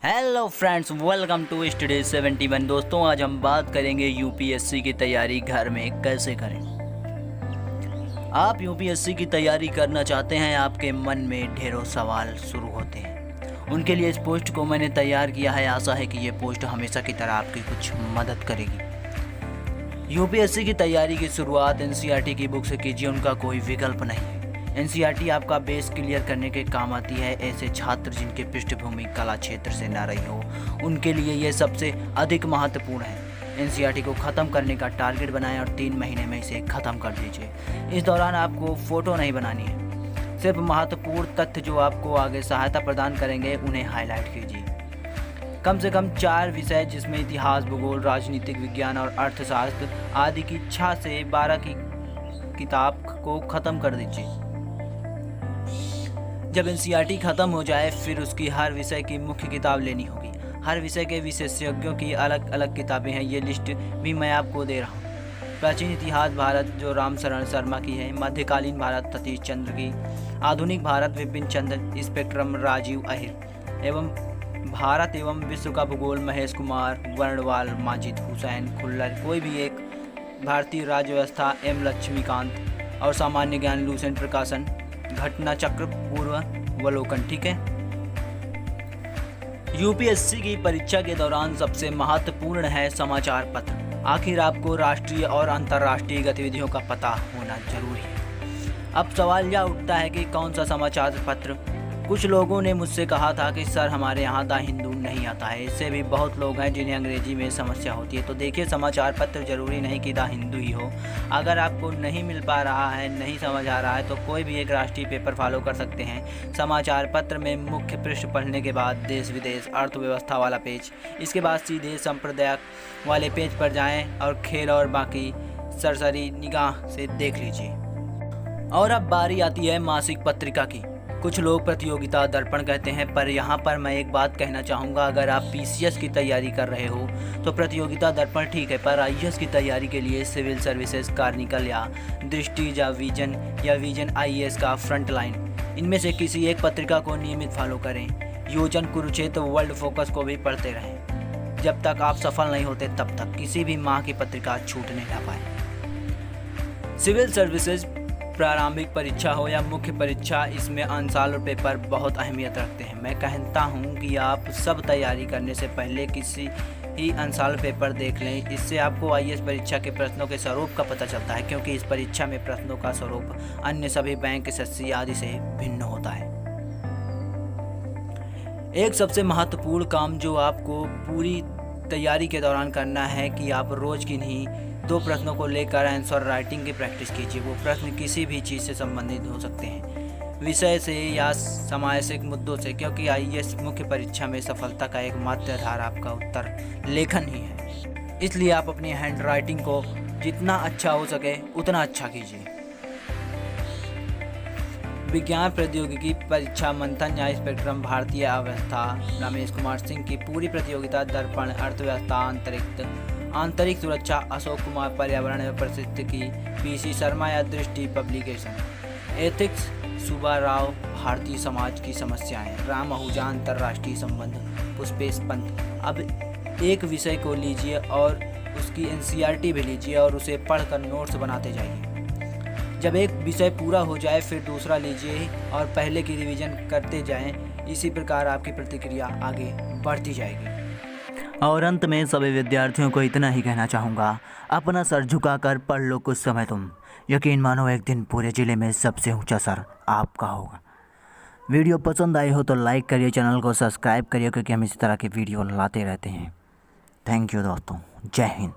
Hello friends, welcome to study 71। दोस्तों, आज हम बात करेंगे यूपीएससी की तैयारी घर में कैसे करें। आप यूपीएससी की तैयारी करना चाहते हैं, आपके मन में ढेरों सवाल शुरू होते हैं। उनके लिए इस पोस्ट को मैंने तैयार किया है। आशा है कि ये पोस्ट हमेशा की तरह आपकी कुछ मदद करेगी। यूपीएससी की तैयारी की शुरुआत एनसीईआरटी की बुक से कीजिए, उनका कोई विकल्प नहीं है। एनसीईआरटी आपका बेस क्लियर करने के काम आती है। ऐसे छात्र जिनके पृष्ठभूमि कला क्षेत्र से न रही हो, उनके लिए ये सबसे अधिक महत्वपूर्ण है। एनसीईआरटी को ख़त्म करने का टारगेट बनाएं और 3 महीने में इसे ख़त्म कर दीजिए। इस दौरान आपको फ़ोटो नहीं बनानी है, सिर्फ महत्वपूर्ण तथ्य जो आपको आगे सहायता प्रदान करेंगे उन्हें हाईलाइट कीजिए। कम से कम 4 विषय, जिसमें इतिहास, भूगोल, राजनीतिक विज्ञान और अर्थशास्त्र आदि की 6 से 12 की किताब को ख़त्म कर दीजिए। जब एनसीईआरटी ख़त्म हो जाए, फिर उसकी हर विषय की मुख्य किताब लेनी होगी। हर विषय के विशेषज्ञों की अलग अलग किताबें हैं, ये लिस्ट भी मैं आपको दे रहा हूँ। प्राचीन इतिहास भारत जो रामशरण शर्मा की है, मध्यकालीन भारत सतीश चंद्र की, आधुनिक भारत विपिन चंद्र, स्पेक्ट्रम राजीव अहिर, एवं भारत एवं विश्व का भूगोल महेश कुमार, वर्णवाल, माजिद हुसैन खुल्लर, कोई भी एक, भारतीय राज्य व्यवस्था एम लक्ष्मीकांत, और सामान्य ज्ञान लूसेंट प्रकाशन, घटना चक्र पूर्वावलोकन। ठीक है। यूपीएससी की परीक्षा के दौरान सबसे महत्वपूर्ण है समाचार पत्र। आखिर आपको राष्ट्रीय और अंतर्राष्ट्रीय गतिविधियों का पता होना जरूरी है। अब सवाल यह उठता है कि कौन सा समाचार पत्र। कुछ लोगों ने मुझसे कहा था कि सर, हमारे यहाँ द हिंदू नहीं आता है। इससे भी बहुत लोग हैं जिन्हें अंग्रेजी में समस्या होती है। तो देखिए, समाचार पत्र जरूरी नहीं कि द हिंदू ही हो। अगर आपको नहीं मिल पा रहा है, नहीं समझ आ रहा है, तो कोई भी एक राष्ट्रीय पेपर फॉलो कर सकते हैं। समाचार पत्र में मुख्य पृष्ठ पढ़ने के बाद देश विदेश अर्थव्यवस्था वाला पेज, इसके बाद सीधे संप्रदाय वाले पेज पर जाएँ और खेल और बाकी सरसरी निगाह से देख लीजिए। और अब बारी आती है मासिक पत्रिका की। कुछ लोग प्रतियोगिता दर्पण कहते हैं, पर यहाँ पर मैं एक बात कहना चाहूँगा। अगर आप पीसीएस की तैयारी कर रहे हो तो प्रतियोगिता दर्पण ठीक है, पर आईएएस की तैयारी के लिए सिविल सर्विसेज, कार्निकल या दृष्टि या विजन आईएएस का फ्रंट लाइन, इनमें से किसी एक पत्रिका को नियमित फॉलो करें। योजन, कुरुक्षेत्र, वर्ल्ड फोकस को भी पढ़ते रहें। जब तक आप सफल नहीं होते, तब तक किसी भी माह की पत्रिका छूटने ना पाए। सिविल सर्विसेज प्रारंभिक परीक्षा हो या मुख्य परीक्षा, इसमें अंशाल और पेपर बहुत अहमियत रखते हैं। मैं कहता हूं कि आप सब तैयारी करने से पहले किसी ही अंशाल पेपर देख लें। इससे आपको आईएएस परीक्षा के प्रश्नों के स्वरूप का पता चलता है, क्योंकि इस परीक्षा में प्रश्नों का स्वरूप अन्य सभी बैंक, एसएससी आदि से भिन्न होता है। एक सबसे महत्वपूर्ण काम जो आपको पूरी तैयारी के दौरान करना है कि आप रोज किन्हीं 2 प्रश्नों को लेकर आंसर राइटिंग की प्रैक्टिस कीजिए। वो प्रश्न किसी भी चीज़ से संबंधित हो सकते हैं, विषय से या सामाजिक मुद्दों से, क्योंकि आईएएस मुख्य परीक्षा में सफलता का एकमात्र आधार आपका उत्तर लेखन ही है। इसलिए आप अपनी हैंड राइटिंग को जितना अच्छा हो सके उतना अच्छा कीजिए। विज्ञान प्रौद्योगिकी परीक्षा मंथन या स्पेक्ट्रम, भारतीय अवस्था, रमेश कुमार सिंह की पूरी प्रतियोगिता दर्पण, अर्थव्यवस्था, आंतरिक सुरक्षा, अशोक कुमार, पर्यावरण एवं परिस्थितिकी, पीसी शर्मा या दृष्टि पब्लिकेशन, एथिक्स, सुब्बा राव, भारतीय समाज की समस्याएं, राम आहूजा, अंतर्राष्ट्रीय संबंध, पुष्पेश पंत। अब एक विषय को लीजिए और उसकी एनसीईआरटी भी लीजिए और उसे पढ़कर नोट्स बनाते जाइए। जब एक विषय पूरा हो जाए, फिर दूसरा लीजिए और पहले की रिवीजन करते जाएं। इसी प्रकार आपकी प्रतिक्रिया आगे बढ़ती जाएगी। और अंत में सभी विद्यार्थियों को इतना ही कहना चाहूँगा, अपना सर झुकाकर पढ़ लो कुछ समय तुम। यकीन मानो, एक दिन पूरे ज़िले में सबसे ऊंचा सर आपका होगा। वीडियो पसंद आई हो तो लाइक करिए, चैनल को सब्सक्राइब करिए, क्योंकि हम इसी तरह के वीडियो लाते रहते हैं। थैंक यू दोस्तों, जय हिंद।